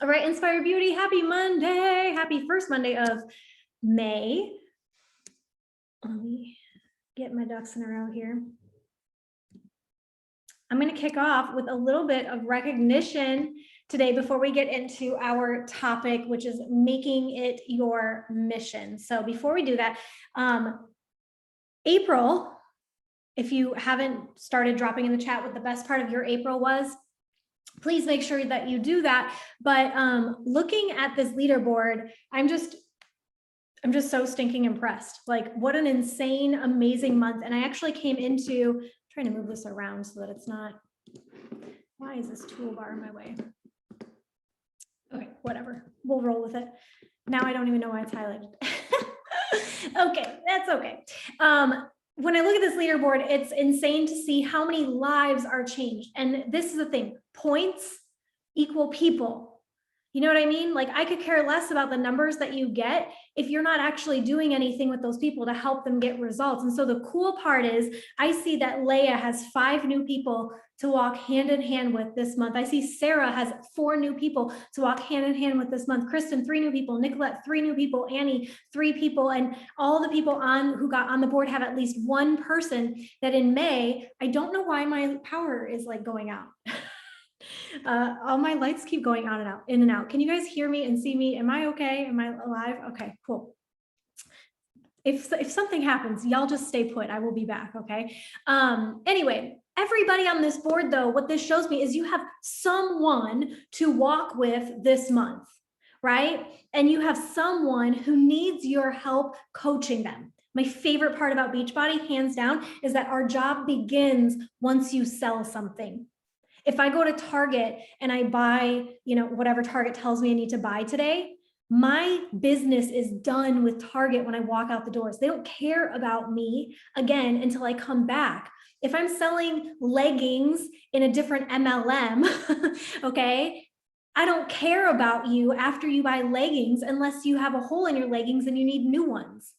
All right, Inspire Beauty, happy Monday. Happy first Monday of May. Let me get my ducks in a row here. I'm going to kick off with a little bit of recognition today before we get into our topic, which is making it your mission. So before we do that, April, if you haven't started dropping in the chat what the best part of your April was, please make sure that you do that. But looking at this leaderboard, I'm just so stinking impressed. Like, what an insane, amazing month. And I actually came into, I'm trying to move this around so that it's not, why is this toolbar in my way? Okay, whatever, we'll roll with it. Now I don't even know why it's highlighted. Okay, that's okay. When I look at this leaderboard, it's insane to see how many lives are changed. And this is the thing, points equal people. You know what I mean? Like, I could care less about the numbers that you get if you're not actually doing anything with those people to help them get results. And so the cool part is I see that Leia has 5 new people to walk hand in hand with this month. I see Sarah has 4 new people to walk hand in hand with this month. Kristen, 3 new people. Nicolette, 3 new people. Annie, 3 people. And all the people who got on the board have at least one person that in May, I don't know why my power is like going out. All my lights keep going on and out, in and out. Can you guys hear me and see me? Am I okay? Am I alive? Okay, cool. If something happens, y'all just stay put. I will be back, okay? Anyway, everybody on this board, though, what this shows me is you have someone to walk with this month, right? And you have someone who needs your help coaching them. My favorite part about Beachbody, hands down, is that our job begins once you sell something. If I go to Target and I buy, whatever Target tells me I need to buy today, my business is done with Target when I walk out the doors. They don't care about me again until I come back. If I'm selling leggings in a different MLM, okay, I don't care about you after you buy leggings unless you have a hole in your leggings and you need new ones.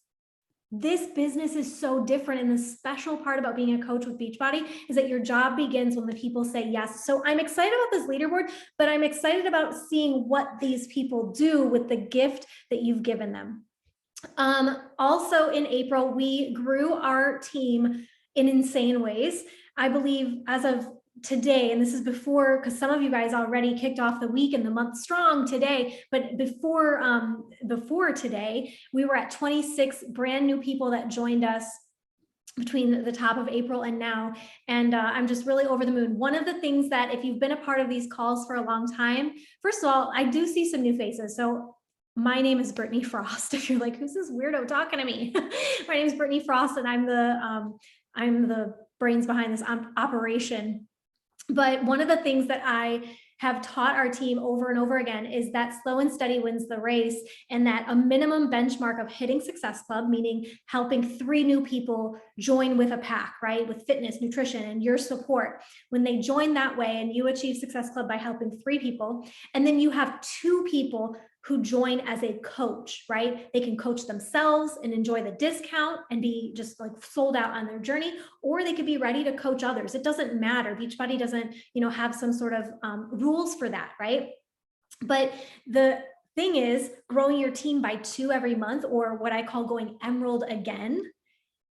This business is so different. And the special part about being a coach with Beachbody is that your job begins when the people say yes. So I'm excited about this leaderboard, but I'm excited about seeing what these people do with the gift that you've given them. Also in April, we grew our team in insane ways. I believe as of today, and this is before, because some of you guys already kicked off the week and the month strong today, but before today, we were at 26 brand new people that joined us between the top of April and now. And I'm just really over the moon. One of the things that, if you've been a part of these calls for a long time, first of all, I do see some new faces. So my name is Brittany Frost. If you're like, who's this weirdo talking to me? My name is Brittany Frost, and I'm the brains behind this operation. But one of the things that I have taught our team over and over again is that slow and steady wins the race, and that a minimum benchmark of hitting Success Club, meaning helping 3 new people join with a pack, right? With fitness, nutrition, and your support. When they join that way and you achieve Success Club by helping 3 people, and then you have 2 people who join as a coach, right? They can coach themselves and enjoy the discount and be just like sold out on their journey, or they could be ready to coach others. It doesn't matter. Beachbody doesn't, have some sort of rules for that, right? But the thing is, growing your team by 2 every month, or what I call going emerald again,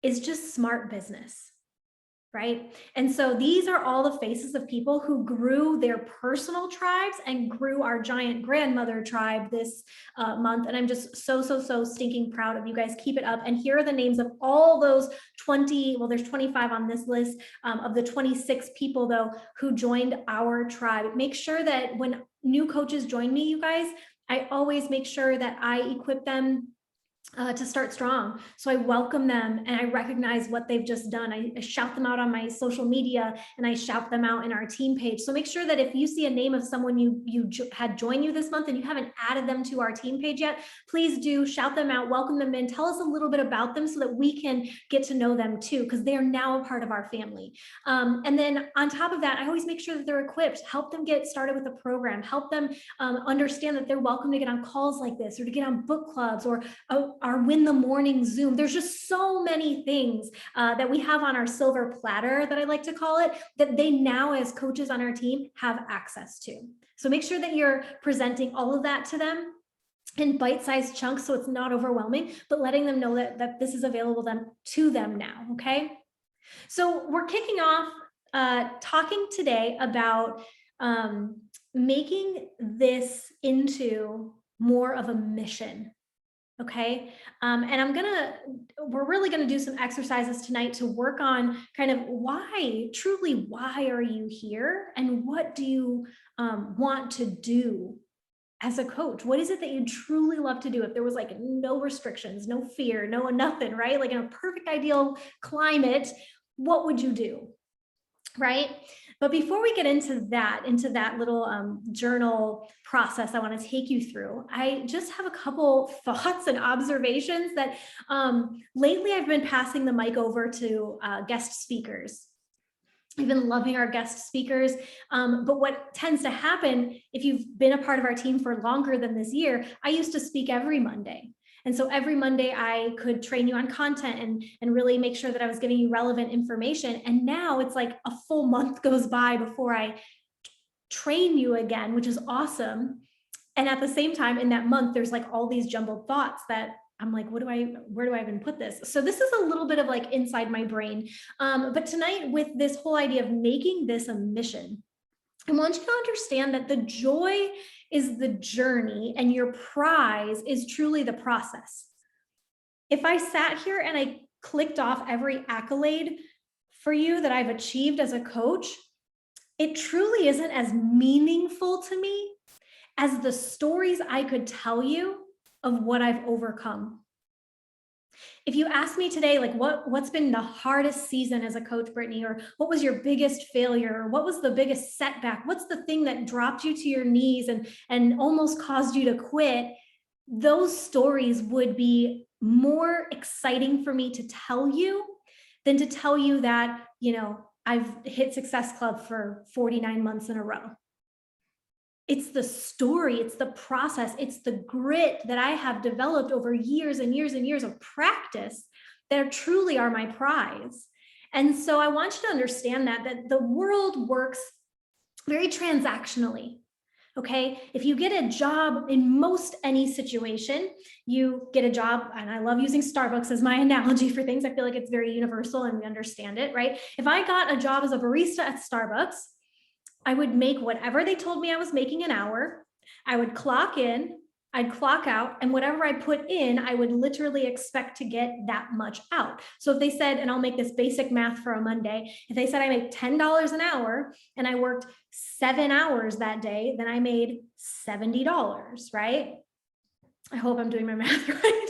is just smart business. Right? And so these are all the faces of people who grew their personal tribes and grew our giant grandmother tribe this month. And I'm just so stinking proud of you guys. Keep it up. And here are the names of all those 20, well, there's 25 on this list, of the 26 people though, who joined our tribe. Make sure that when new coaches join me, you guys, I always make sure that I equip them to start strong. So I welcome them and I recognize what they've just done. I shout them out on my social media and I shout them out in our team page. So make sure that if you see a name of someone you had joined you this month and you haven't added them to our team page yet, please do shout them out, welcome them in, tell us a little bit about them so that we can get to know them too, because they are now a part of our family. And then on top of that, I always make sure that they're equipped, help them get started with the program, help them understand that they're welcome to get on calls like this or to get on book clubs or our Win the Morning Zoom. There's just so many things that we have on our silver platter, that I like to call it, that they now as coaches on our team have access to. So make sure that you're presenting all of that to them in bite-sized chunks so it's not overwhelming, but letting them know that this is available to them now, okay? So we're kicking off talking today about making this into more of a mission. Okay. And we're really going to do some exercises tonight to work on kind of truly why are you here? And what do you want to do as a coach? What is it that you truly love to do? If there was like no restrictions, no fear, no nothing, right? Like in a perfect ideal climate, what would you do? Right? But before we get into that little journal process I want to take you through, I just have a couple thoughts and observations that lately I've been passing the mic over to guest speakers. I've been loving our guest speakers, but what tends to happen, if you've been a part of our team for longer than this year, I used to speak every Monday. And so every Monday I could train you on content and really make sure that I was giving you relevant information. And now it's like a full month goes by before I train you again, which is awesome. And at the same time, in that month, there's like all these jumbled thoughts that I'm like, where do I even put this? So this is a little bit of like inside my brain. But tonight, with this whole idea of making this a mission, I want you to understand that the joy is the journey and your prize is truly the process. If I sat here and I clicked off every accolade for you that I've achieved as a coach, it truly isn't as meaningful to me as the stories I could tell you of what I've overcome. If you ask me today, like what's been the hardest season as a coach, Brittany, or what was your biggest failure, or what was the biggest setback? What's the thing that dropped you to your knees and almost caused you to quit? Those stories would be more exciting for me to tell you than to tell you that, I've hit Success Club for 49 months in a row. It's the story, it's the process, it's the grit that I have developed over years and years and years of practice that truly are my prize. And so I want you to understand that the world works very transactionally. Okay, if you get a job in most any situation, you get a job, and I love using Starbucks as my analogy for things. I feel like it's very universal and we understand it, right? If I got a job as a barista at Starbucks, I would make whatever they told me I was making an hour. I would clock in, I'd clock out, and whatever I put in, I would literally expect to get that much out. So if they said, and I'll make this basic math for a Monday, if they said I make $10 an hour and I worked 7 hours that day, then I made $70, right? I hope I'm doing my math right.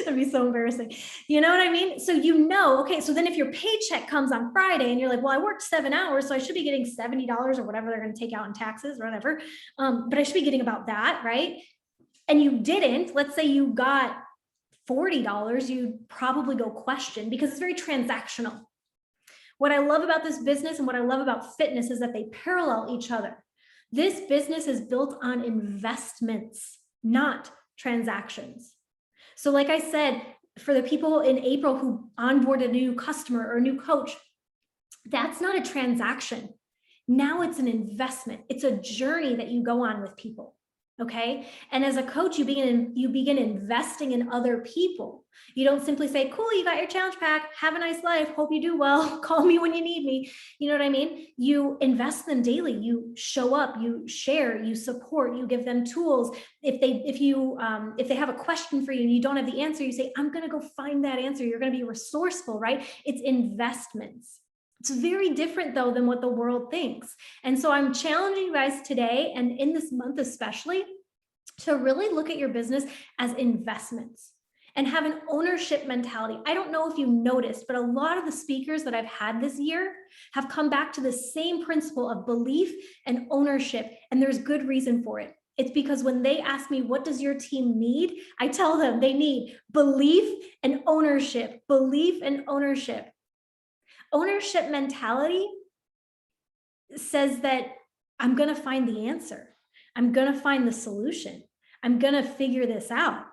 That'd be so embarrassing. You know what I mean? So okay, so then if your paycheck comes on Friday and you're like, well, I worked 7 hours, so I should be getting $70 or whatever they're going to take out in taxes or whatever. But I should be getting about that, right? And you didn't, let's say you got $40, you'd probably go question, because it's very transactional. What I love about this business and what I love about fitness is that they parallel each other. This business is built on investments, not transactions. So like I said, for the people in April who onboard a new customer or a new coach, that's not a transaction. Now it's an investment. It's a journey that you go on with people. Okay. And as a coach, you begin investing in other people. You don't simply say, cool, you got your challenge pack. Have a nice life. Hope you do well. Call me when you need me. You know what I mean? You invest them daily. You show up, you share, you support, you give them tools. If they have a question for you and you don't have the answer, you say, I'm going to go find that answer. You're going to be resourceful, right? It's investments. It's very different though than what the world thinks. And so I'm challenging you guys today, and in this month especially, to really look at your business as investments and have an ownership mentality. I don't know if you noticed, but a lot of the speakers that I've had this year have come back to the same principle of belief and ownership, and there's good reason for it. It's because when they ask me, what does your team need? I tell them they need belief and ownership, belief and ownership. Ownership mentality says that I'm going to find the answer. I'm going to find the solution. I'm going to figure this out.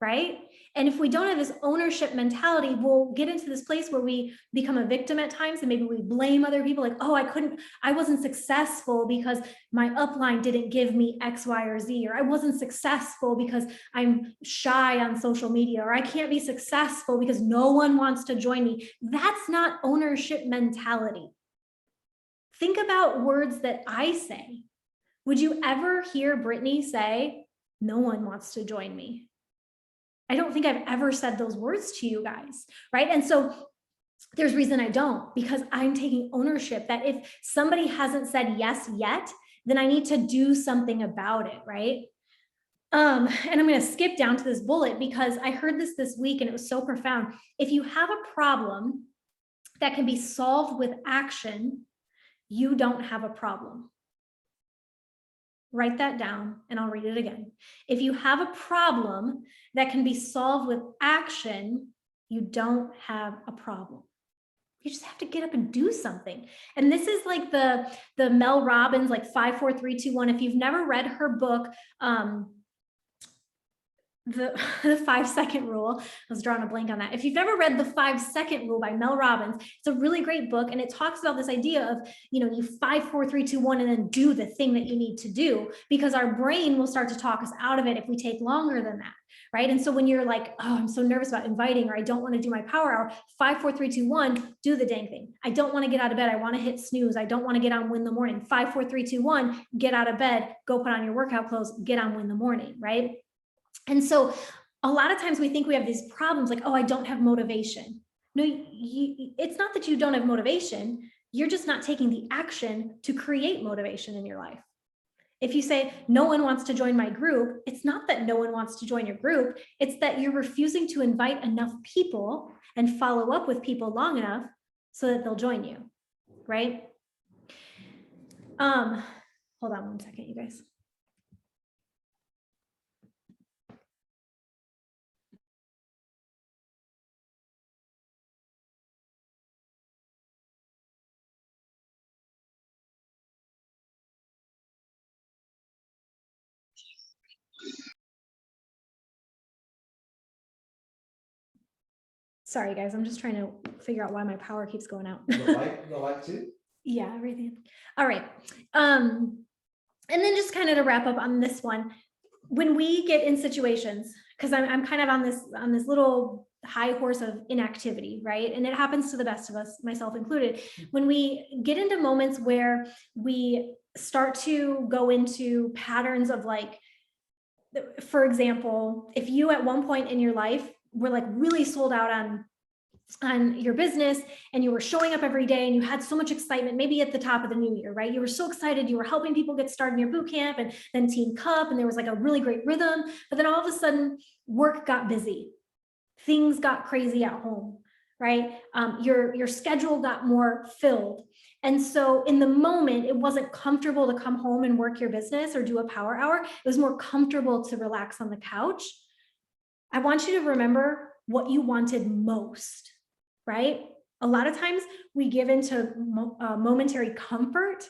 right? And if we don't have this ownership mentality, we'll get into this place where we become a victim at times, and maybe we blame other people, like, oh, I wasn't successful because my upline didn't give me X, Y, or Z, or I wasn't successful because I'm shy on social media, or I can't be successful because no one wants to join me. That's not ownership mentality. Think about words that I say. Would you ever hear Brittany say, no one wants to join me? I don't think I've ever said those words to you guys, right? And so there's reason I don't, because I'm taking ownership that if somebody hasn't said yes yet, then I need to do something about it, right? And I'm going to skip down to this bullet because I heard this week and it was so profound. If you have a problem that can be solved with action, you don't have a problem. Write that down and I'll read it again. If you have a problem that can be solved with action, you don't have a problem. You just have to get up and do something. And this is like the Mel Robbins, like 5, 4, 3, 2, 1. If you've never read her book, the 5-second rule, I was drawing a blank on that. If you've never read the 5-second rule by Mel Robbins, it's a really great book. And it talks about this idea of, you 5, 4, 3, 2, 1, and then do the thing that you need to do, because our brain will start to talk us out of it if we take longer than that. Right. And so when you're like, oh, I'm so nervous about inviting, or I don't want to do my power hour, 5, 4, 3, 2, 1, do the dang thing. I don't want to get out of bed. I want to hit snooze. I don't want to get on Win the Morning. 5, 4, 3, 2, 1, get out of bed, go put on your workout clothes, get on Win the Morning. Right. And so a lot of times we think we have these problems like, oh, I don't have motivation. No, it's not that you don't have motivation. You're just not taking the action to create motivation in your life. If you say, no one wants to join my group, it's not that no one wants to join your group. It's that you're refusing to invite enough people and follow up with people long enough so that they'll join you, right? Hold on one second, you guys. Sorry, guys, I'm just trying to figure out why my power keeps going out. The light too? Yeah, everything. All right. And then just kind of to wrap up on this one, when we get in situations, because I'm kind of on this little high horse of inactivity, right? And it happens to the best of us, myself included. When we get into moments where we start to go into patterns of, like, for example, if you at one point in your life were like really sold out on your business and you were showing up every day and you had so much excitement, maybe at the top of the new year, right? You were so excited, you were helping people get started in your boot camp and then Team Cup, and there was like a really great rhythm, but then all of a sudden work got busy, things got crazy at home, right? Your schedule got more filled. And so in the moment, it wasn't comfortable to come home and work your business or do a power hour. It was more comfortable to relax on the couch. I want you to remember what you wanted most, right? A lot of times we give into momentary comfort,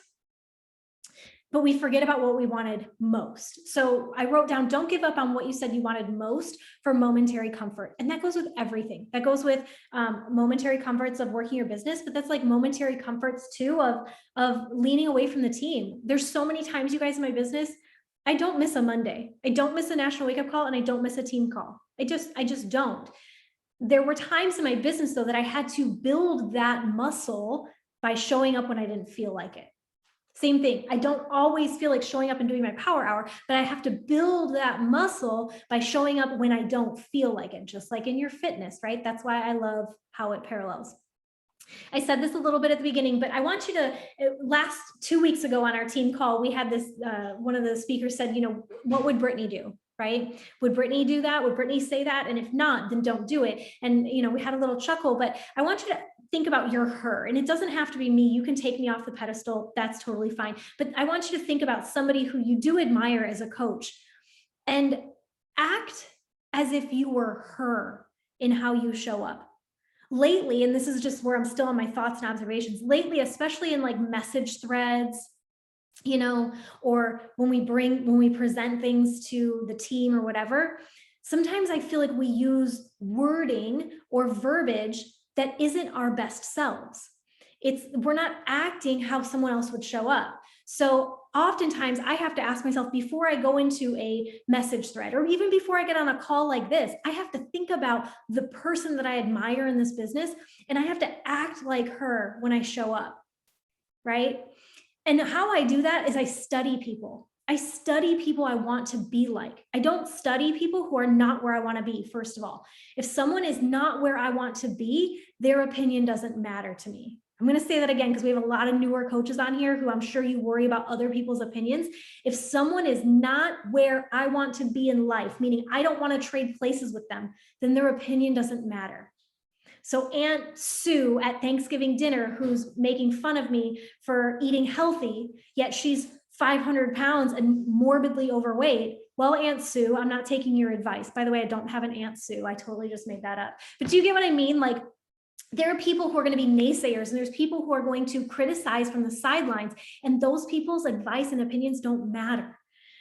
but we forget about what we wanted most. So I wrote down, don't give up on what you said you wanted most for momentary comfort. And that goes with everything. That goes with momentary comforts of working your business, but that's like momentary comforts too of leaning away from the team. There's so many times, you guys, in my business, I don't miss a Monday. I don't miss a national wake up call, and I don't miss a team call. I just don't. There were times in my business though that I had to build that muscle by showing up when I didn't feel like it. Same thing. I don't always feel like showing up and doing my power hour, but I have to build that muscle by showing up when I don't feel like it, just like in your fitness, right? That's why I love how it parallels. I said this a little bit at the beginning, but I want you to, last 2 weeks ago on our team call, we had this, one of the speakers said, what would Brittany do? Right? Would Brittany do that? Would Brittany say that? And if not, then don't do it. And, we had a little chuckle, but I want you to think about your her. And it doesn't have to be me. You can take me off the pedestal. That's totally fine. But I want you to think about somebody who you do admire as a coach and act as if you were her in how you show up. Lately, and this is just where I'm still on my thoughts and observations, lately, especially in like message threads, or when we present things to the team or whatever, Sometimes I feel like we use wording or verbiage that isn't our best selves. We're not acting how someone else would show up. So oftentimes I have to ask myself before I go into a message thread, or even before I get on a call like this, I have to think about the person that I admire in this business, and I have to act like her when I show up, right? And how I do that is I study people. I study people I want to be like. I don't study people who are not where I want to be, first of all. If someone is not where I want to be, their opinion doesn't matter to me. I'm going to say that again because we have a lot of newer coaches on here who I'm sure you worry about other people's opinions. If someone is not where I want to be in life, meaning I don't want to trade places with them, then their opinion doesn't matter. So Aunt Sue at Thanksgiving dinner, who's making fun of me for eating healthy, yet she's 500 pounds and morbidly overweight. Well, Aunt Sue, I'm not taking your advice. By the way, I don't have an Aunt Sue. I totally just made that up. But do you get what I mean? Like, there are people who are going to be naysayers, and there's people who are going to criticize from the sidelines, and those people's advice and opinions don't matter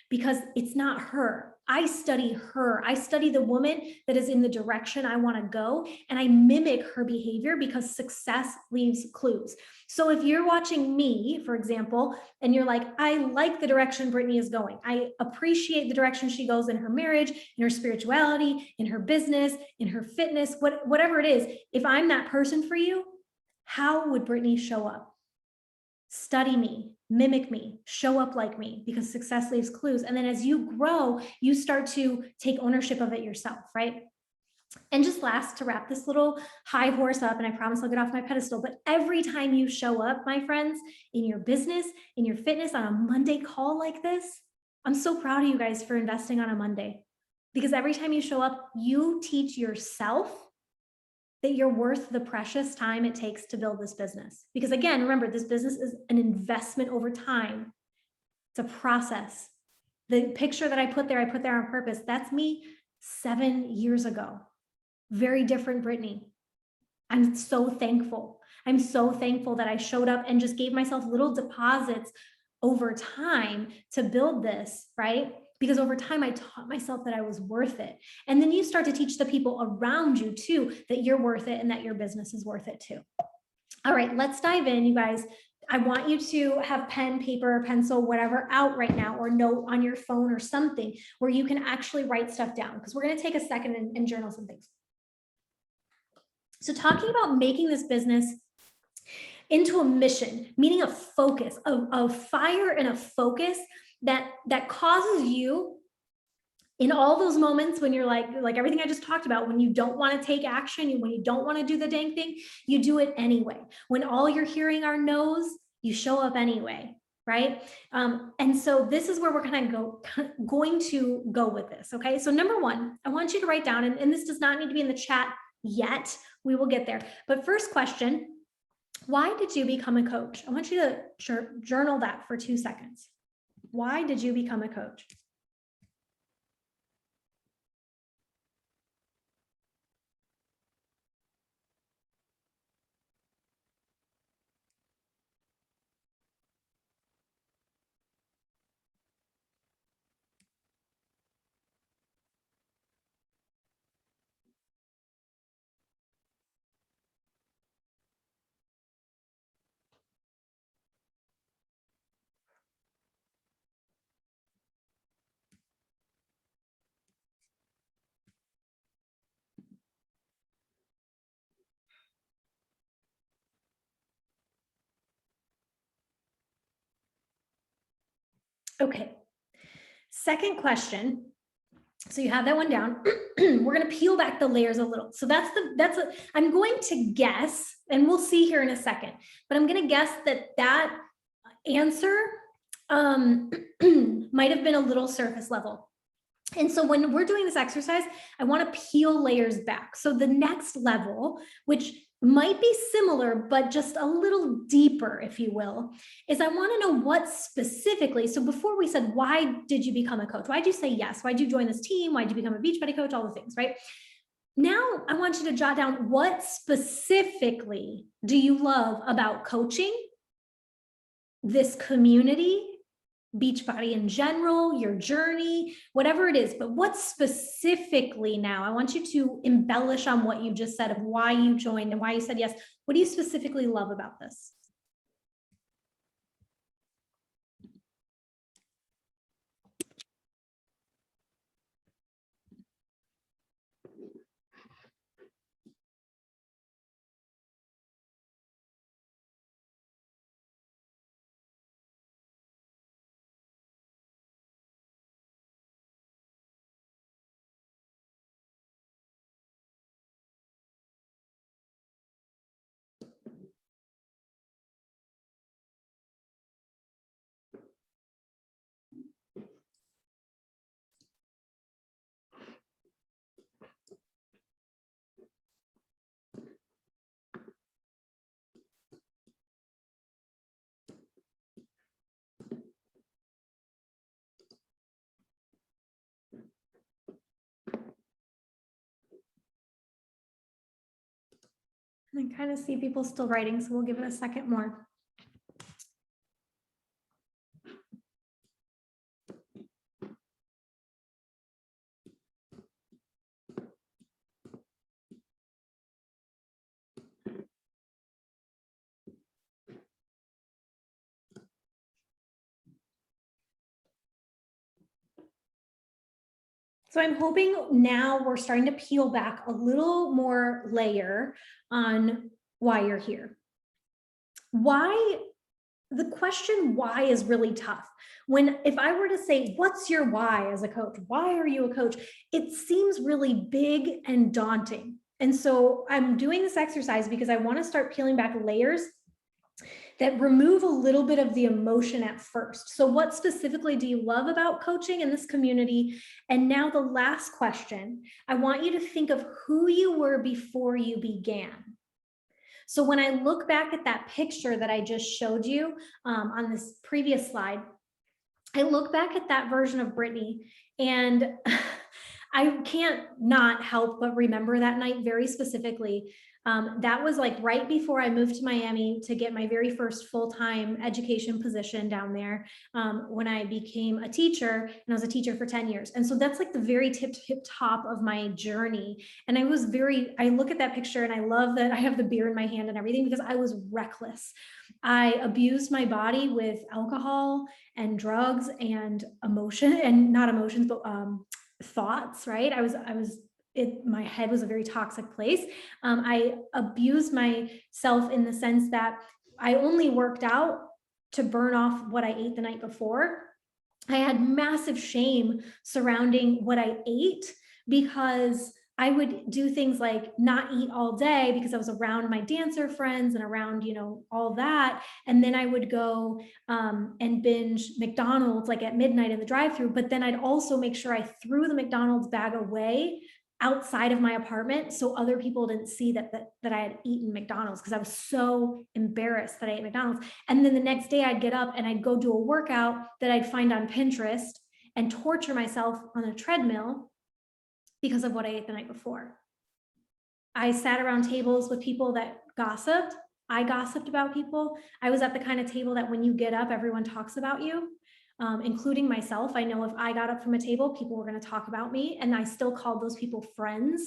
because it's not her. I study her. I study the woman that is in the direction I want to go, and I mimic her behavior because success leaves clues. So if you're watching me, for example, and you're like, I like the direction Brittany is going. I appreciate the direction she goes in her marriage, in her spirituality, in her business, in her fitness, whatever it is. If I'm that person for you, how would Brittany show up? Study me, mimic me, show up like me, because success leaves clues. And then as you grow, you start to take ownership of it yourself, right? And just last, to wrap this little high horse up, and I promise I'll get off my pedestal, but every time you show up, my friends, in your business, in your fitness, on a Monday call like this, I'm so proud of you guys for investing on a Monday, because every time you show up, you teach yourself that you're worth the precious time it takes to build this business. Because again, remember, this business is an investment over time. It's a process. The picture that I put there on purpose. That's me 7 years ago. Very different Brittany. I'm so thankful. I'm so thankful that I showed up and just gave myself little deposits over time to build this, right? Because over time, I taught myself that I was worth it. And then you start to teach the people around you too, that you're worth it and that your business is worth it too. All right, let's dive in, you guys. I want you to have pen, paper, pencil, whatever out right now, or note on your phone or something where you can actually write stuff down, because we're going to take a second and journal some things. So talking about making this business into a mission, meaning a focus, a fire and a focus that causes you, in all those moments when you're like everything I just talked about, when you don't want to take action, when you don't want to do the dang thing, you do it anyway. When all you're hearing are no's, you show up anyway, right? And so this is where we're going to go with this, okay? So number one, I want you to write down, and this does not need to be in the chat yet. We will get there. But first question, why did you become a coach? I want you to journal that for 2 seconds. Why did you become a coach? Okay. Second question. So you have that one down. We're going to peel back the layers a little. So I'm going to guess, and we'll see here in a second, but I'm going to guess that answer might have been a little surface level. And so when we're doing this exercise, I want to peel layers back. So the next level, which might be similar, but just a little deeper, if you will, is I want to know what specifically. So before we said, why did you become a coach? Why'd you say yes? Why'd you join this team? Why'd you become a Beachbody coach? All the things, right? Now I want you to jot down, what specifically do you love about coaching, this community, Beachbody in general, your journey, whatever it is, but what specifically now, I want you to embellish on what you just said of why you joined and why you said yes. What do you specifically love about this? I kind of see people still writing, so we'll give it a second more. So I'm hoping now we're starting to peel back a little more layer on why you're here. Why, the question why is really tough. If I were to say, what's your why as a coach? Why are you a coach? It seems really big and daunting. And so I'm doing this exercise because I want to start peeling back layers that remove a little bit of the emotion at first. So what specifically do you love about coaching in this community? And now the last question, I want you to think of who you were before you began. So when I look back at that picture that I just showed you on this previous slide, I look back at that version of Brittany and I can't not help but remember that night very specifically. That was like right before I moved to Miami to get my very first full-time education position down there, when I became a teacher, and I was a teacher for 10 years. And so that's like the very tip top of my journey. And I look at that picture and I love that I have the beer in my hand and everything because I was reckless. I abused my body with alcohol and drugs and emotion, and not emotions, but thoughts, right? My head was a very toxic place. I abused myself in the sense that I only worked out to burn off what I ate the night before. I had massive shame surrounding what I ate because I would do things like not eat all day because I was around my dancer friends and around, all that. And then I would go and binge McDonald's like at midnight in the drive-thru. But then I'd also make sure I threw the McDonald's bag away outside of my apartment so other people didn't see that I had eaten McDonald's, because I was so embarrassed that I ate McDonald's. And then the next day I'd get up and I'd go do a workout that I'd find on Pinterest and torture myself on a treadmill because of what I ate the night before. I sat around tables with people that gossiped. I gossiped about people. I was at the kind of table that when you get up, everyone talks about you. Including myself. I know if I got up from a table, people were going to talk about me, and I still called those people friends.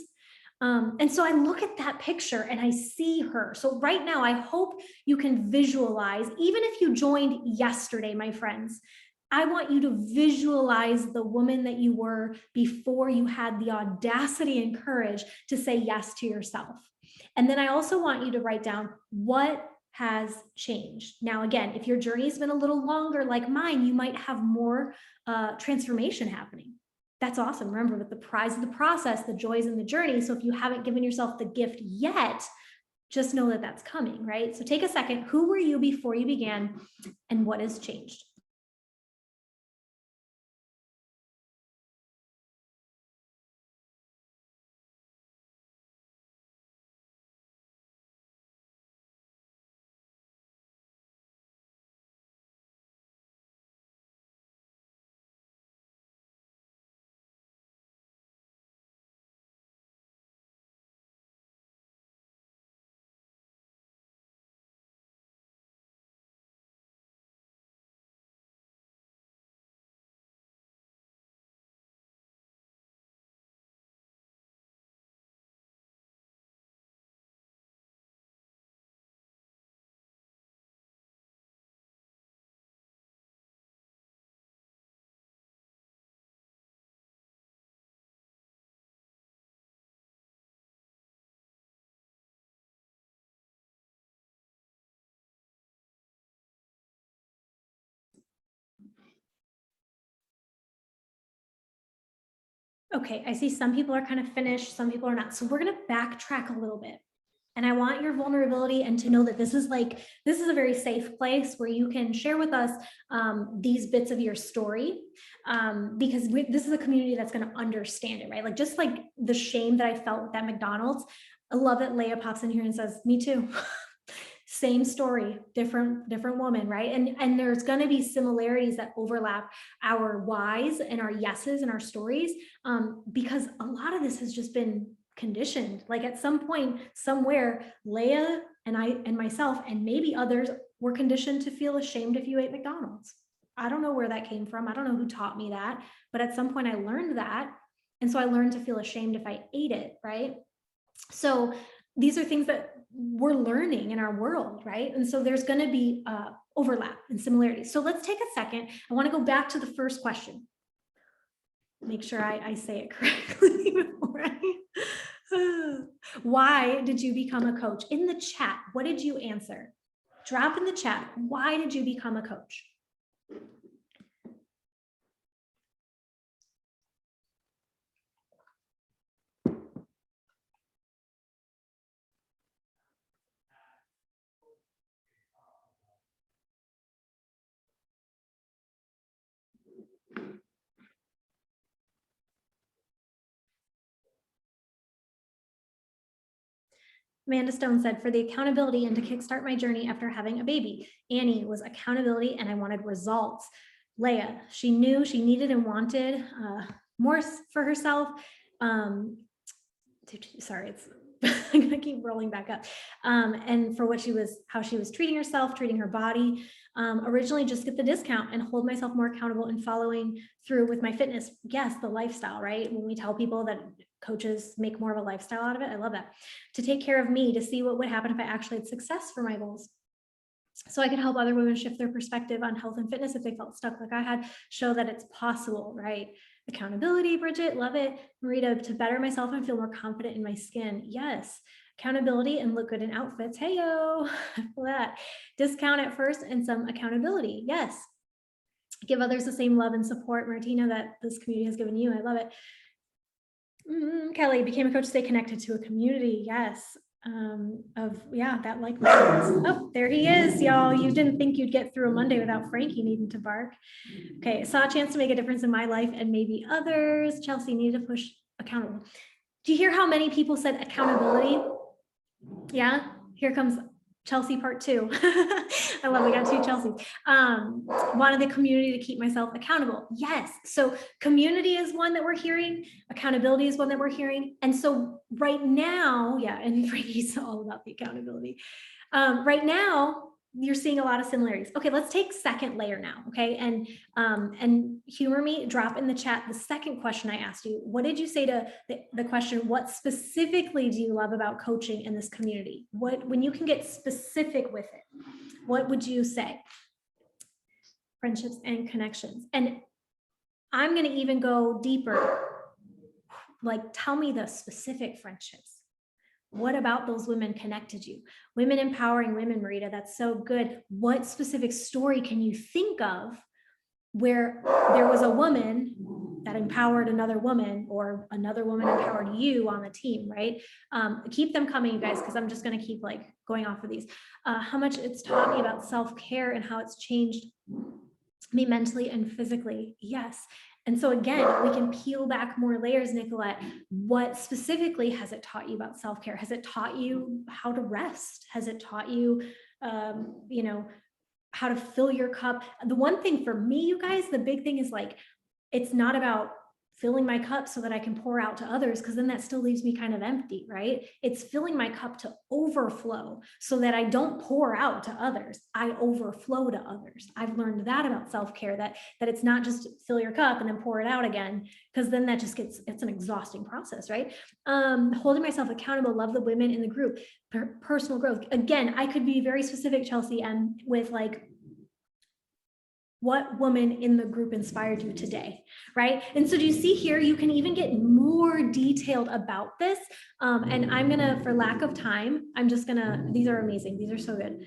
And so I look at that picture and I see her. So right now, I hope you can visualize, even if you joined yesterday, my friends, I want you to visualize the woman that you were before you had the audacity and courage to say yes to yourself. And then I also want you to write down what has changed. Now, again, if your journey has been a little longer like mine, you might have more transformation happening. That's awesome. Remember, with the prize of the process, the joys in the journey. So if you haven't given yourself the gift yet, just know that that's coming, right? So take a second. Who were you before you began, and what has changed? Okay, I see some people are kind of finished, some people are not. So we're going to backtrack a little bit. And I want your vulnerability and to know that this is a very safe place where you can share with us these bits of your story, because this is a community that's going to understand it, right? Like just like the shame that I felt with that McDonald's. I love that Leah pops in here and says, me too. Same story, different woman, right? And there's going to be similarities that overlap our whys and our yeses and our stories, because a lot of this has just been conditioned. Like at some point, somewhere, Leah and I and myself and maybe others were conditioned to feel ashamed if you ate McDonald's. I don't know where that came from. I don't know who taught me that, but at some point I learned that. And so I learned to feel ashamed if I ate it, right? So these are things that we're learning in our world, right? And so there's going to be overlap and similarities. So let's take a second. I want to go back to the first question. Make sure I say it correctly before why did you become a coach? In the chat, what did you answer? Drop in the chat. Why did you become a coach? Amanda Stone said, for the accountability and to kickstart my journey after having a baby. Annie was accountability and I wanted results. Leah, she knew she needed and wanted more for herself. Sorry, it's I'm gonna keep rolling back up. And for how she was treating herself, treating her body. Originally just get the discount and hold myself more accountable and following through with my fitness. Yes, the lifestyle, right? When we tell people that coaches make more of a lifestyle out of it, I love that. To take care of me, to see what would happen if I actually had success for my goals. So I could help other women shift their perspective on health and fitness if they felt stuck like I had, show that it's possible, right? Accountability, Bridget, love it. Marita, to better myself and feel more confident in my skin. Yes. Accountability and look good in outfits. Hey-yo, for that. Discount at first and some accountability. Yes. Give others the same love and support, Martina, that this community has given you. I love it. Kelly, became a coach, stay connected to a community. Yes. That like, oh, there he is, y'all. You didn't think you'd get through a Monday without Frankie needing to bark. Okay, saw a chance to make a difference in my life and maybe others. Chelsea needed to push accountable. Do you hear how many people said accountability? Yeah, here comes Chelsea part 2. I love we got 2 Chelseas. Wanted the community to keep myself accountable. Yes. So community is one that we're hearing. Accountability is one that we're hearing. And so right now, yeah, and Frankie's all about the accountability. Right now, you're seeing a lot of similarities. Okay, let's take second layer now. Okay, and humor me. Drop in the chat the second question I asked you. What did you say to the question? What specifically do you love about coaching in this community? When you can get specific with it, what would you say? Friendships and connections. And I'm going to even go deeper. Like, tell me the specific friendships. What about those women connected you? Women empowering women, Marita, that's so good. What specific story can you think of where there was a woman that empowered another woman or another woman empowered you on the team, right? Keep them coming, you guys, because I'm just going to keep like going off of these. How much it's taught me about self-care and how it's changed me mentally and physically. Yes. And so again, we can peel back more layers, Nicolette. What specifically has it taught you about self-care? Has it taught you how to rest? Has it taught you, how to fill your cup? The one thing for me, you guys, the big thing is like, it's not about filling my cup so that I can pour out to others, because then that still leaves me kind of empty, right? It's filling my cup to overflow so that I don't pour out to others. I overflow to others. I've learned that about self-care, that it's not just fill your cup and then pour it out again, because then that just it's an exhausting process, right? Holding myself accountable, love the women in the group, personal growth. Again, I could be very specific, Chelsea, and with like, what woman in the group inspired you today, right? And so do you see here, you can even get more detailed about this. And I'm gonna, for lack of time, I'm just gonna, these are amazing. These are so good.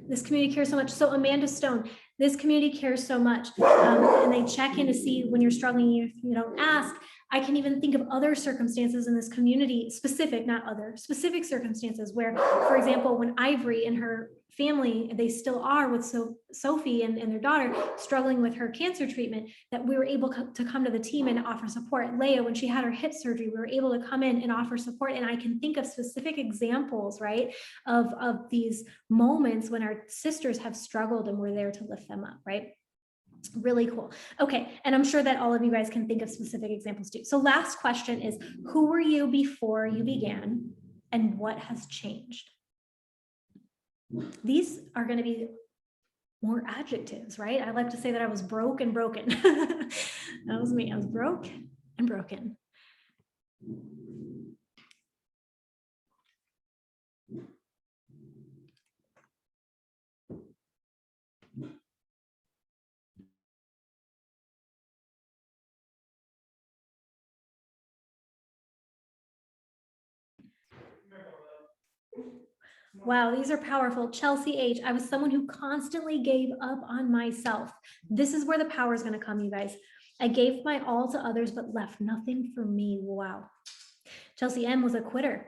This community cares so much. So Amanda Stone, This community cares so much. And they check in to see when you're struggling. If you don't ask, I can even think of other circumstances in this community, specific, not other, specific circumstances where, for example, when Ivory and her family, they still are with Sophie and their daughter struggling with her cancer treatment, that we were able to come to the team and offer support. Leia, when she had her hip surgery, we were able to come in and offer support. And I can think of specific examples, right, of these moments when our sisters have struggled and we're there to lift them up, right? Really cool. Okay. And I'm sure that all of you guys can think of specific examples too. So last question is, who were you before you began and what has changed? These are going to be more adjectives, right? I like to say that I was broke and broken. That was me. I was broke and broken. Wow, these are powerful. Chelsea H. I was someone who constantly gave up on myself. This is where the power is going to come, you guys. I gave my all to others, but left nothing for me. Wow. Chelsea M was a quitter.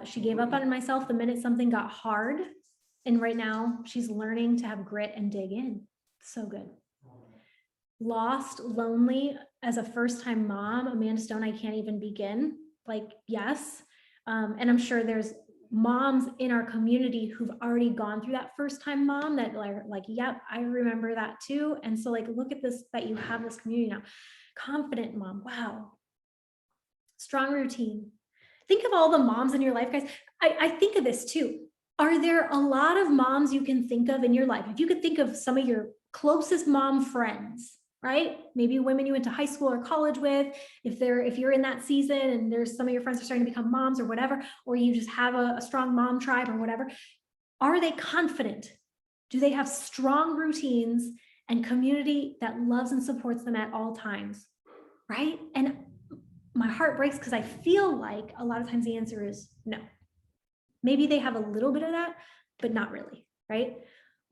She gave up on myself the minute something got hard. And right now she's learning to have grit and dig in. So good. Lost, lonely as a first-time mom, Amanda Stone, I can't even begin. Like, yes. And I'm sure there's moms in our community who've already gone through that first-time mom that like, yep, I remember that too. And so like, look at this, that you have this community now. Confident mom, wow. Strong routine. Think of all the moms in your life, guys. I think of this too. Are there a lot of moms you can think of in your life? If you could think of some of your closest mom friends, right? Maybe women you went to high school or college with, if you're in that season and there's some of your friends are starting to become moms or whatever, or you just have a strong mom tribe or whatever, are they confident? Do they have strong routines and community that loves and supports them at all times, right? And my heart breaks because I feel like a lot of times the answer is no. Maybe they have a little bit of that, but not really, right?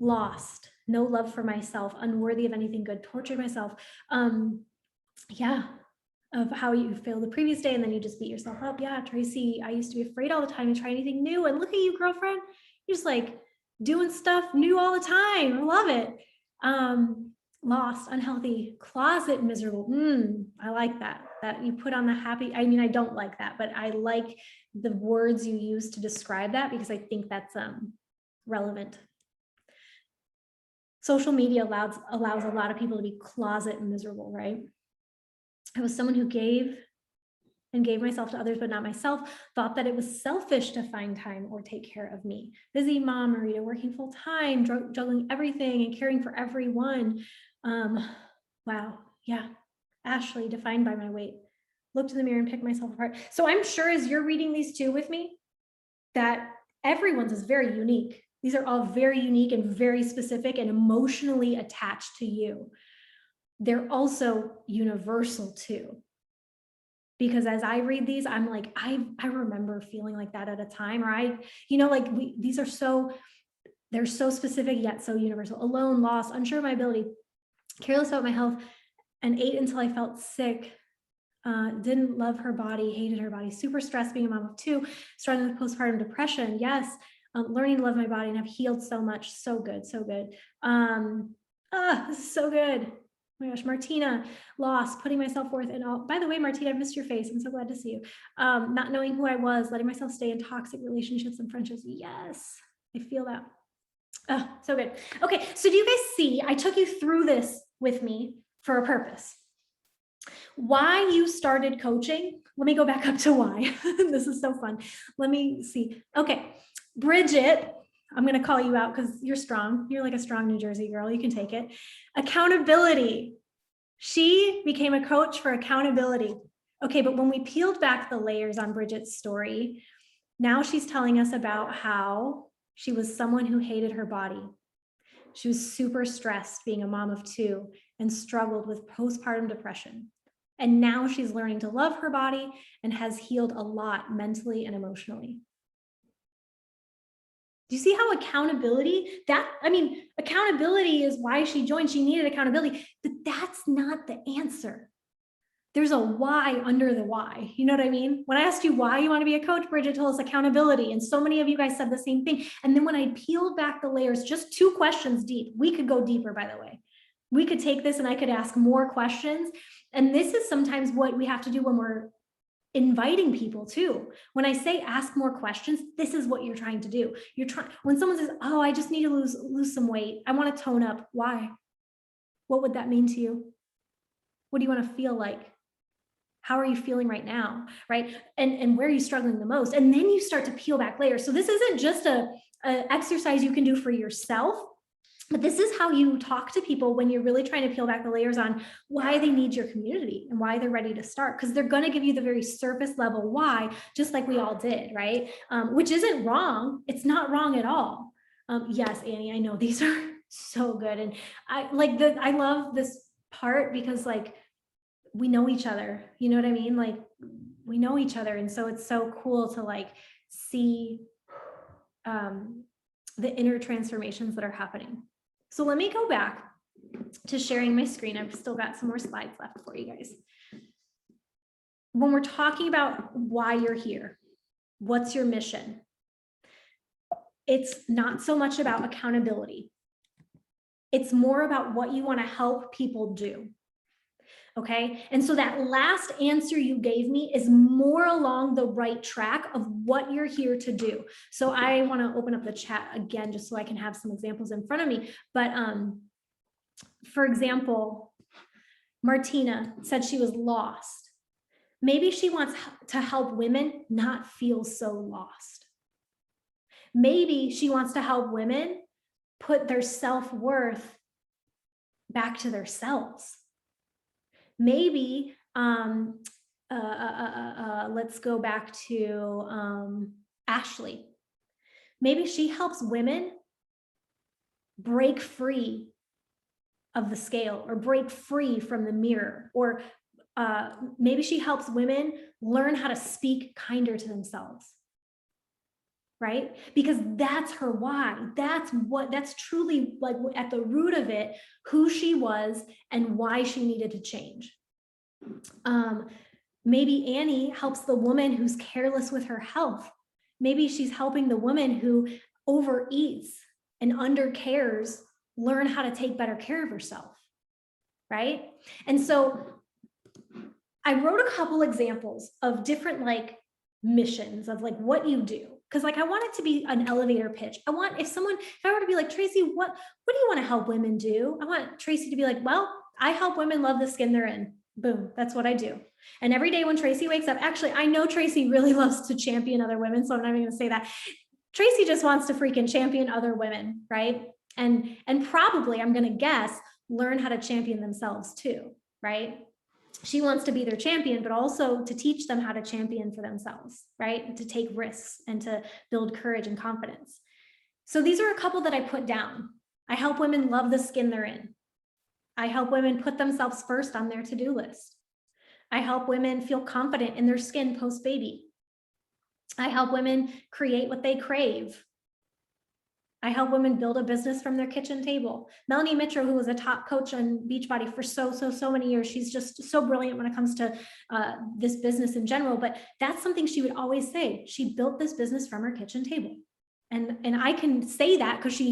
Lost, no love for myself, unworthy of anything good, tortured myself. Yeah, of how you failed the previous day and then you just beat yourself up. Yeah, Tracy, I used to be afraid all the time to try anything new. And look at you, girlfriend. You're just like doing stuff new all the time. I love it. Lost, unhealthy, closet miserable. I like that you put on the happy. I mean, I don't like that, but I like the words you use to describe that because I think that's relevant. Social media allows a lot of people to be closet miserable, right? I was someone who gave myself to others, but not myself, thought that it was selfish to find time or take care of me. Busy mom, Marita, working full time, juggling everything and caring for everyone. Wow, yeah. Ashley, defined by my weight. Looked in the mirror and picked myself apart. So I'm sure as you're reading these two with me, that everyone's is very unique. These are all very unique and very specific and emotionally attached to you. They're also universal too. Because as I read these, I'm like, I remember feeling like that at a time, right? Like these are they're so specific yet so universal. Alone, lost, unsure of my ability, careless about my health, and ate until I felt sick. Didn't love her body, hated her body, super stressed being a mom of two, struggling with postpartum depression. Yes. Learning to love my body and have healed so much. So good. So good. This is so good. Oh my gosh, Martina, lost, putting myself worth in all. By the way, Martina, I missed your face. I'm so glad to see you. Not knowing who I was, letting myself stay in toxic relationships and friendships. Yes, I feel that. Oh, so good. Okay, so do you guys see, I took you through this with me for a purpose. Why you started coaching? Let me go back up to why. This is so fun. Let me see. Okay, Bridget, I'm going to call you out because you're strong. You're like a strong New Jersey girl. You can take it. Accountability. She became a coach for accountability. Okay, but when we peeled back the layers on Bridget's story, now she's telling us about how she was someone who hated her body. She was super stressed being a mom of two and struggled with postpartum depression. And now she's learning to love her body and has healed a lot mentally and emotionally. Do you see how accountability, accountability is why she joined. She needed accountability, but that's not the answer. There's a why under the why. You know what I mean? When I asked you why you want to be a coach, Bridget told us accountability. And so many of you guys said the same thing. And then when I peeled back the layers, just 2 questions deep, we could go deeper, by the way. We could take this and I could ask more questions. And this is sometimes what we have to do when we're inviting people too. When I say ask more questions, this is what you're trying to do. When someone says, oh, I just need to lose some weight, I want to tone up. Why? What would that mean to you? What do you want to feel like? How are you feeling right now, right? And where are you struggling the most? And then you start to peel back layers. So this isn't just a exercise you can do for yourself, but this is how you talk to people when you're really trying to peel back the layers on why they need your community and why they're ready to start, because they're going to give you the very surface level why, just like we all did, right? Which isn't wrong. It's not wrong at all. Yes, Annie, I know these are so good. And I love this part because like, we know each other, you know what I mean? Like we know each other. And so it's so cool to like see the inner transformations that are happening. So let me go back to sharing my screen. I've still got some more slides left for you guys. When we're talking about why you're here, what's your mission? It's not so much about accountability. It's more about what you want to help people do. Okay. And so that last answer you gave me is more along the right track of what you're here to do. So I want to open up the chat again, just so I can have some examples in front of me. But for example, Martina said she was lost. Maybe she wants to help women not feel so lost. Maybe she wants to help women put their self-worth back to themselves. Maybe, let's go back to Ashley. Maybe she helps women break free of the scale or break free from the mirror, or maybe she helps women learn how to speak kinder to themselves. Right? Because that's her why. That's truly like at the root of it, who she was and why she needed to change. Maybe Annie helps the woman who's careless with her health. Maybe she's helping the woman who overeats and undercares learn how to take better care of herself. Right? And so I wrote a couple examples of different like missions of like what you do. Because like, I want it to be an elevator pitch. I want, if I were to be like, Tracy, what do you want to help women do? I want Tracy to be like, well, I help women love the skin they're in. Boom, that's what I do. And every day when Tracy wakes up, actually, I know Tracy really loves to champion other women, so I'm not even gonna say that. Tracy just wants to freaking champion other women, right? And probably, I'm gonna guess, learn how to champion themselves too, right? She wants to be their champion, but also to teach them how to champion for themselves, right? To take risks and to build courage and confidence. So these are a couple that I put down. I help women love the skin they're in. I help women put themselves first on their to-do list. I help women feel confident in their skin post-baby. I help women create what they crave. I help women build a business from their kitchen table. Melanie Mitro, who was a top coach on Beachbody for so many years, she's just so brilliant when it comes to this business in general, but that's something she would always say. She built this business from her kitchen table. And I can say that because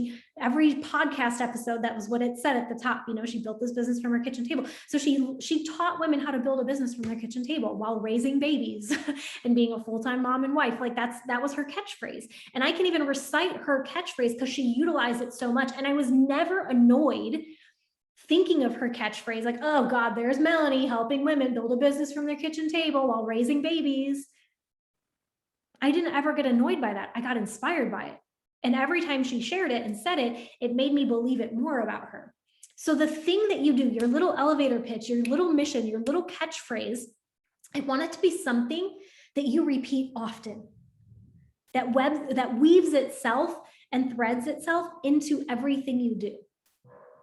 every podcast episode, that was what it said at the top, you know, she built this business from her kitchen table. So she taught women how to build a business from their kitchen table while raising babies and being a full-time mom and wife. Like that was her catchphrase. And I can even recite her catchphrase because she utilized it so much. And I was never annoyed thinking of her catchphrase, like, oh God, there's Melanie helping women build a business from their kitchen table while raising babies. I didn't ever get annoyed by that. I got inspired by it. And every time she shared it and said it, it made me believe it more about her. So the thing that you do, your little elevator pitch, your little mission, your little catchphrase, I want it to be something that you repeat often, that weaves itself and threads itself into everything you do.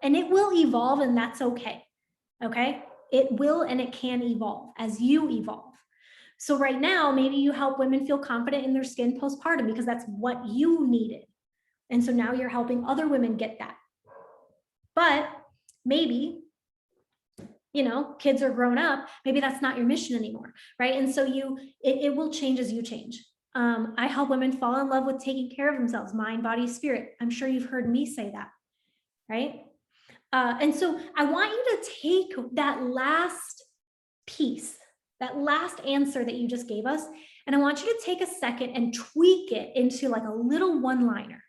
And it will evolve, and that's okay. Okay? It will, and it can evolve as you evolve. So right now, maybe you help women feel confident in their skin postpartum because that's what you needed. And so now you're helping other women get that. But maybe, kids are grown up, maybe that's not your mission anymore, right? And so it will change as you change. I help women fall in love with taking care of themselves, mind, body, spirit. I'm sure you've heard me say that, right? And so I want you to take that last piece, that last answer that you just gave us, and I want you to take a second and tweak it into like a little one-liner.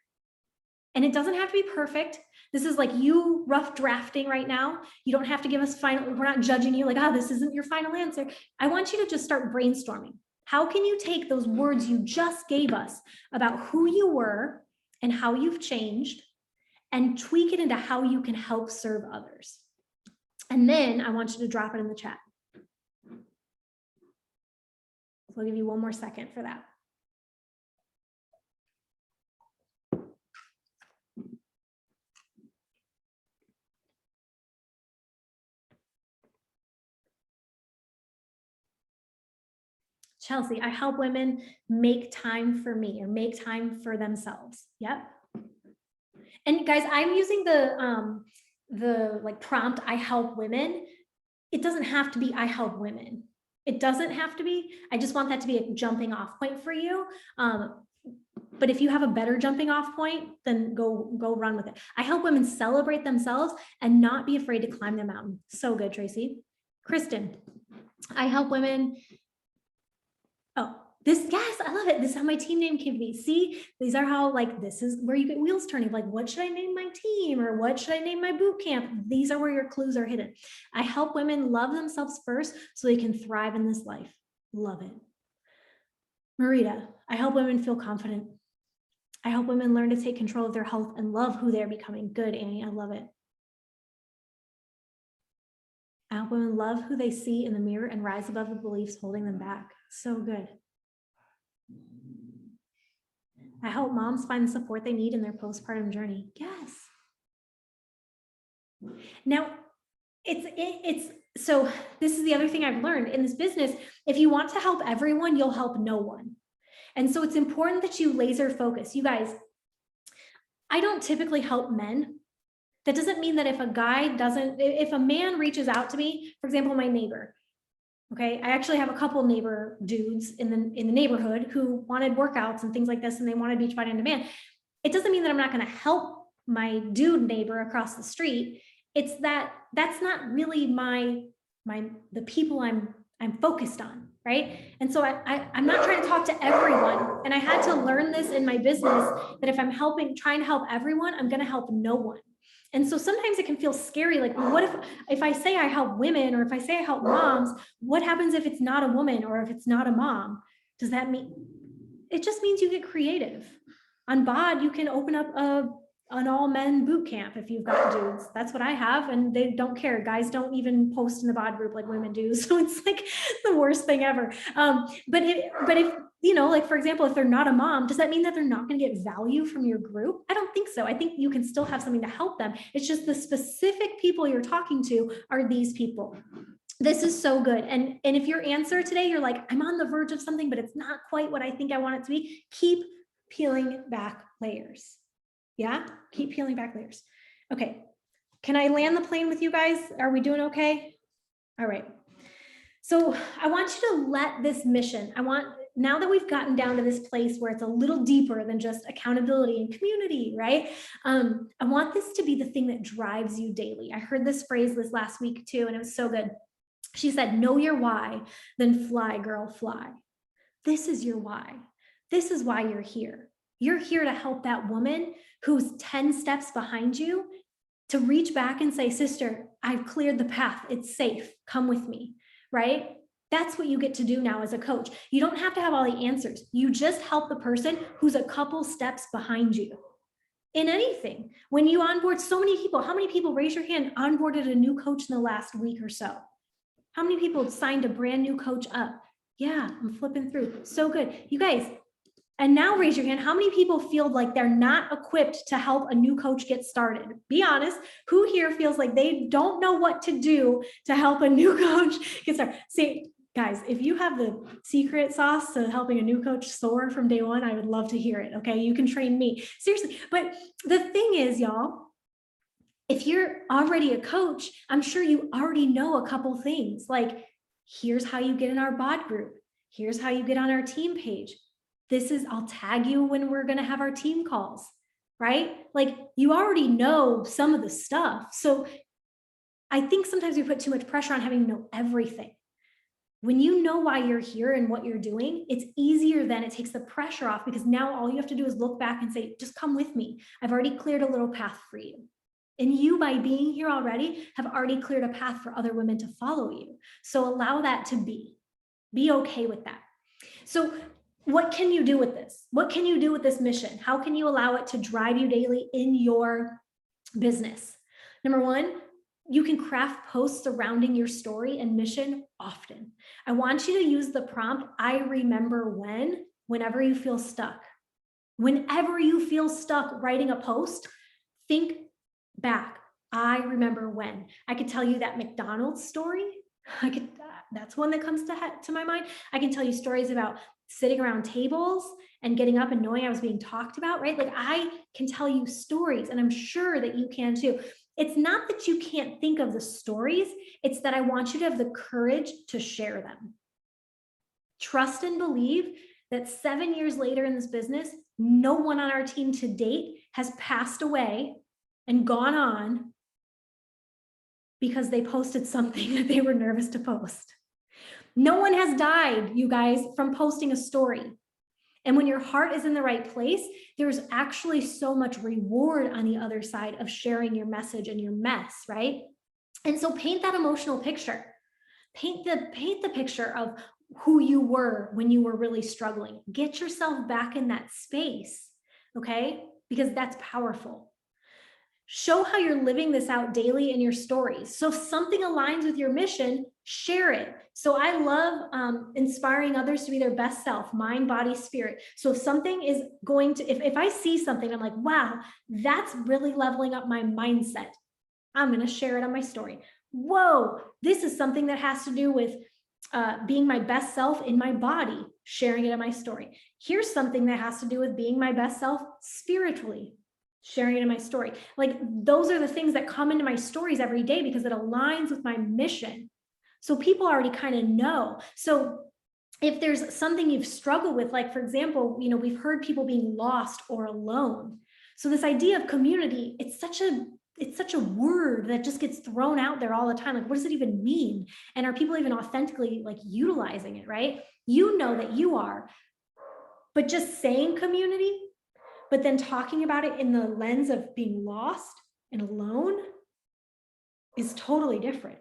And it doesn't have to be perfect. This is like you rough drafting right now. You don't have to give us final, we're not judging you like, this isn't your final answer. I want you to just start brainstorming. How can you take those words you just gave us about who you were and how you've changed and tweak it into how you can help serve others? And then I want you to drop it in the chat. So I'll give you one more second for that. Chelsea, I help women make time for me or make time for themselves. Yep. And guys, I'm using the like prompt, I help women. It doesn't have to be I help women. It doesn't have to be. I just want that to be a jumping off point for you. But if you have a better jumping off point, then go run with it. I help women celebrate themselves and not be afraid to climb the mountain. So good, Tracy. Kristen, I help women. Oh, yes, I love it. This is how my team name came to be. See, these are how, like, this is where you get wheels turning. Like, what should I name my team? Or what should I name my boot camp? These are where your clues are hidden. I help women love themselves first so they can thrive in this life. Love it. Marita, I help women feel confident. I help women learn to take control of their health and love who they're becoming. Good, Annie, I love it. I help women love who they see in the mirror and rise above the beliefs holding them back. So good. I help moms find the support they need in their postpartum journey. Yes. Now, so this is the other thing I've learned in this business. If you want to help everyone, you'll help no one. And so it's important that you laser focus. You guys, I don't typically help men. That doesn't mean that if a man reaches out to me, for example, my neighbor, okay, I actually have a couple neighbor dudes in the neighborhood who wanted workouts and things like this, and they wanted Beachbody on demand. It doesn't mean that I'm not going to help my dude neighbor across the street. It's that's not really the people I'm focused on, right? And so I'm not trying to talk to everyone. And I had to learn this in my business that if I'm trying to help everyone, I'm going to help no one. And so sometimes it can feel scary. Like, well, what if I say I help women, or if I say I help moms, what happens if it's not a woman or if it's not a mom? Does that mean, it just means you get creative. On BOD, you can open up an all men boot camp if you've got dudes. That's what I have, and they don't care. Guys don't even post in the BOD group like women do. So it's like the worst thing ever. But if, like, for example, if they're not a mom, does that mean that they're not going to get value from your group? I don't think so. I think you can still have something to help them. It's just the specific people you're talking to are these people. This is so good. And if your answer today, you're like, I'm on the verge of something, but it's not quite what I think I want it to be, keep peeling back layers. Yeah, keep peeling back layers. Okay, can I land the plane with you guys? Are we doing okay? All right. So I want you to let this mission, now that we've gotten down to this place where it's a little deeper than just accountability and community, right? I want this to be the thing that drives you daily. I heard this phrase this last week too, and it was so good. She said, know your why, then fly, girl, fly. This is your why. This is why you're here. You're here to help that woman who's 10 steps behind you to reach back and say, sister, I've cleared the path. It's safe. Come with me, right? That's what you get to do now as a coach. You don't have to have all the answers. You just help the person who's a couple steps behind you in anything. When you onboard so many people, how many people, raise your hand, onboarded a new coach in the last week or so? How many people signed a brand new coach up? Yeah, I'm flipping through. So good. You guys, and now raise your hand. How many people feel like they're not equipped to help a new coach get started? Be honest. Who here feels like they don't know what to do to help a new coach get started? See, guys, if you have the secret sauce to helping a new coach soar from day one, I would love to hear it. Okay. You can train me. Seriously. But the thing is, y'all, if you're already a coach, I'm sure you already know a couple things. Like, here's how you get in our bot group. Here's how you get on our team page. I'll tag you when we're going to have our team calls, right? Like, you already know some of the stuff. So I think sometimes we put too much pressure on having to know everything. When you know why you're here and what you're doing, it's easier. Then it takes the pressure off, because now all you have to do is look back and say, just come with me. I've already cleared a little path for you. And you, by being here already, have already cleared a path for other women to follow you. So allow that to be okay with that. So what can you do with this? What can you do with this mission? How can you allow it to drive you daily in your business? Number one, you can craft posts surrounding your story and mission often. I want you to use the prompt, I remember when, whenever you feel stuck. Whenever you feel stuck writing a post, think back. I remember when. I could tell you that McDonald's story. That's one that comes to my mind. I can tell you stories about sitting around tables and getting up and knowing I was being talked about, right? Like, I can tell you stories, and I'm sure that you can too. It's not that you can't think of the stories, it's that I want you to have the courage to share them. Trust and believe that 7 years later in this business, no one on our team to date has passed away and gone on because they posted something that they were nervous to post. No one has died, you guys, from posting a story. And when your heart is in the right place, there's actually so much reward on the other side of sharing your message and your mess, right? And so paint that emotional picture. Paint the picture of who you were when you were really struggling. Get yourself back in that space, okay? Because that's powerful. Show how you're living this out daily in your stories. So if something aligns with your mission, share it. So I love inspiring others to be their best self, mind, body, spirit. So if something is going to, if I see something, I'm like, wow, that's really leveling up my mindset, I'm going to share it on my story. Whoa, this is something that has to do with being my best self in my body, sharing it in my story. Here's something that has to do with being my best self spiritually, sharing it in my story. Like, those are the things that come into my stories every day because it aligns with my mission. So people already kind of know. So if there's something you've struggled with, like, for example, we've heard people being lost or alone. So this idea of community, it's such a word that just gets thrown out there all the time. Like, what does it even mean? And are people even authentically like utilizing it, right? You know that you are, but just saying community, but then talking about it in the lens of being lost and alone is totally different.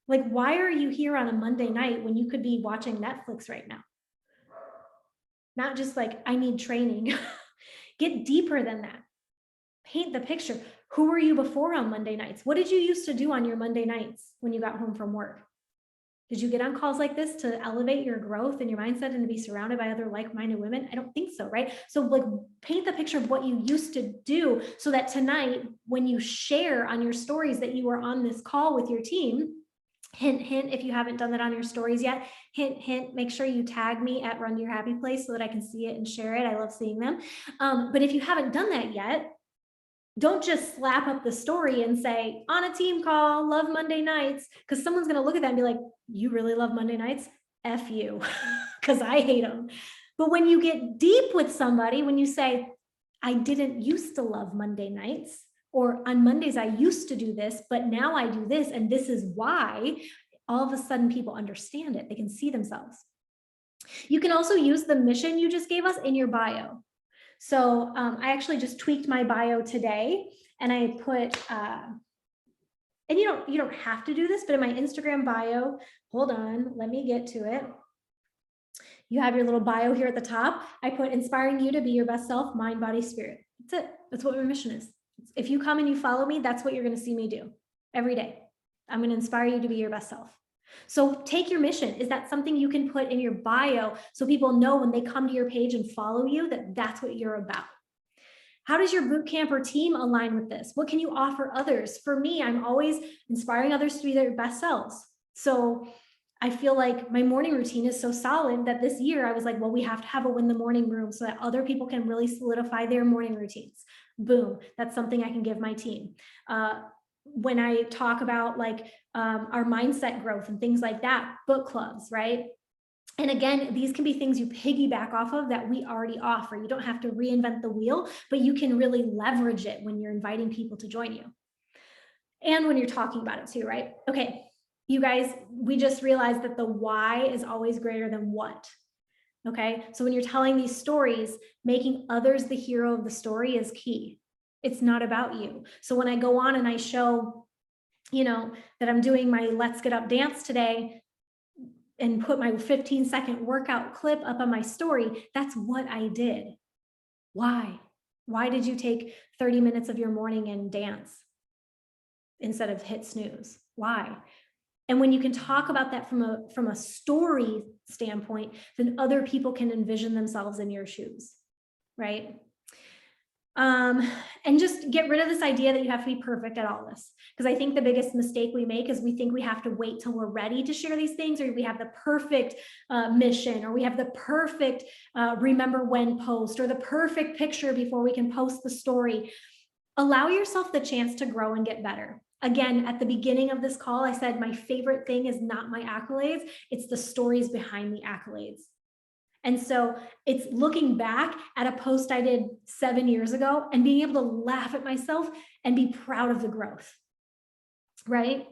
Like, why are you here on a Monday night when you could be watching Netflix right now? Not just like, I need training. Get deeper than that. Paint the picture. Who were you before on Monday nights? What did you used to do on your Monday nights when you got home from work? Did you get on calls like this to elevate your growth and your mindset and to be surrounded by other like-minded women? I don't think so, right? So like, paint the picture of what you used to do so that tonight, when you share on your stories that you were on this call with your team, hint, hint, if you haven't done that on your stories yet, hint, hint, make sure you tag me at Run to Your Happy Place so that I can see it and share it. I love seeing them. But if you haven't done that yet, don't just slap up the story and say, on a team call, love Monday nights, because someone's going to look at that and be like, you really love Monday nights? F you, because I hate them. But when you get deep with somebody, when you say, I didn't used to love Monday nights, or on Mondays, I used to do this, but now I do this, and this is why, all of a sudden people understand it. They can see themselves. You can also use the mission you just gave us in your bio. So I actually just tweaked my bio today, and I put, and you don't have to do this, but in my Instagram bio, hold on, let me get to it. You have your little bio here at the top. I put inspiring you to be your best self, mind, body, spirit. That's it. That's what my mission is. If you come and you follow me, that's what you're going to see me do every day. I'm going to inspire you to be your best self. So take your mission. Is that something you can put in your bio so people know when they come to your page and follow you that that's what you're about? How does your boot camp or team align with this? What can you offer others? For me, I'm always inspiring others to be their best selves. So I feel like my morning routine is so solid that this year I was like, well, we have to have a win the morning room so that other people can really solidify their morning routines. Boom. That's something I can give my team. When I talk about like our mindset growth and things like that, book clubs, right? And again, these can be things you piggyback off of that we already offer. You don't have to reinvent the wheel, but you can really leverage it when you're inviting people to join you. And when you're talking about it too, right? Okay, you guys, we just realized that the why is always greater than what. Okay, so when you're telling these stories, making others the hero of the story is key. It's not about you. So when I go on and I show, that I'm doing my Let's Get Up dance today and put my 15-second workout clip up on my story, that's what I did. Why? Why did you take 30 minutes of your morning and dance instead of hit snooze? Why? And when you can talk about that from a story standpoint, then other people can envision themselves in your shoes, right? And just get rid of this idea that you have to be perfect at all this. Because I think the biggest mistake we make is we think we have to wait till we're ready to share these things, or we have the perfect mission, or we have the perfect remember when post, or the perfect picture before we can post the story. Allow yourself the chance to grow and get better. Again, at the beginning of this call, I said my favorite thing is not my accolades, it's the stories behind the accolades. And so it's looking back at a post I did 7 years ago and being able to laugh at myself and be proud of the growth, right?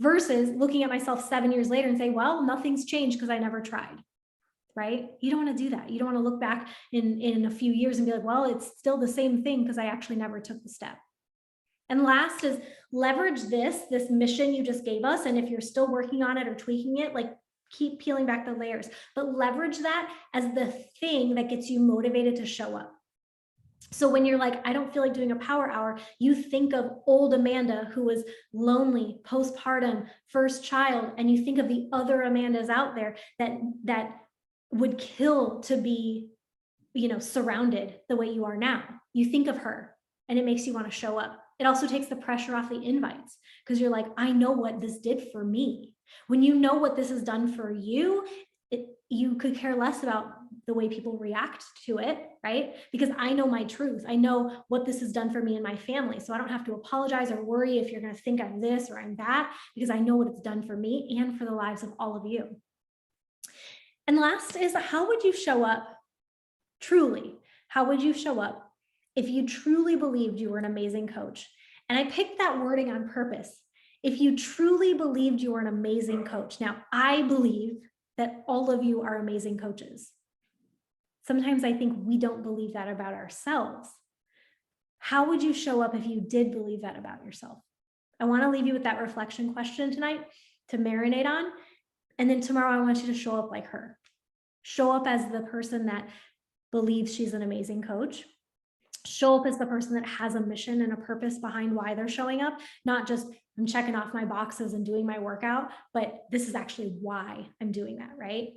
Versus looking at myself 7 years later and say, well, nothing's changed because I never tried, right? You don't want to do that. You don't want to look back in a few years and be like, well, it's still the same thing because I actually never took the step. And last is leverage this mission you just gave us. And if you're still working on it or tweaking it, like keep peeling back the layers, but leverage that as the thing that gets you motivated to show up. So when you're like, I don't feel like doing a power hour, you think of old Amanda who was lonely, postpartum, first child, and you think of the other Amandas out there that would kill to be, surrounded the way you are now. You think of her and it makes you want to show up. It also takes the pressure off the invites because you're like, I know what this did for me. When you know what this has done for you, you could care less about the way people react to it, right? Because I know my truth. I know what this has done for me and my family. So I don't have to apologize or worry if you're going to think I'm this or I'm that, because I know what it's done for me and for the lives of all of you. And last is, how would you show up truly? How would you show up if you truly believed you were an amazing coach? And I picked that wording on purpose. If you truly believed you were an amazing coach. Now, I believe that all of you are amazing coaches. Sometimes I think we don't believe that about ourselves. How would you show up if you did believe that about yourself? I want to leave you with that reflection question tonight to marinate on. And then tomorrow, I want you to show up like her. Show up as the person that believes she's an amazing coach. Show up as the person that has a mission and a purpose behind why they're showing up, not just I'm checking off my boxes and doing my workout, but this is actually why I'm doing that, right?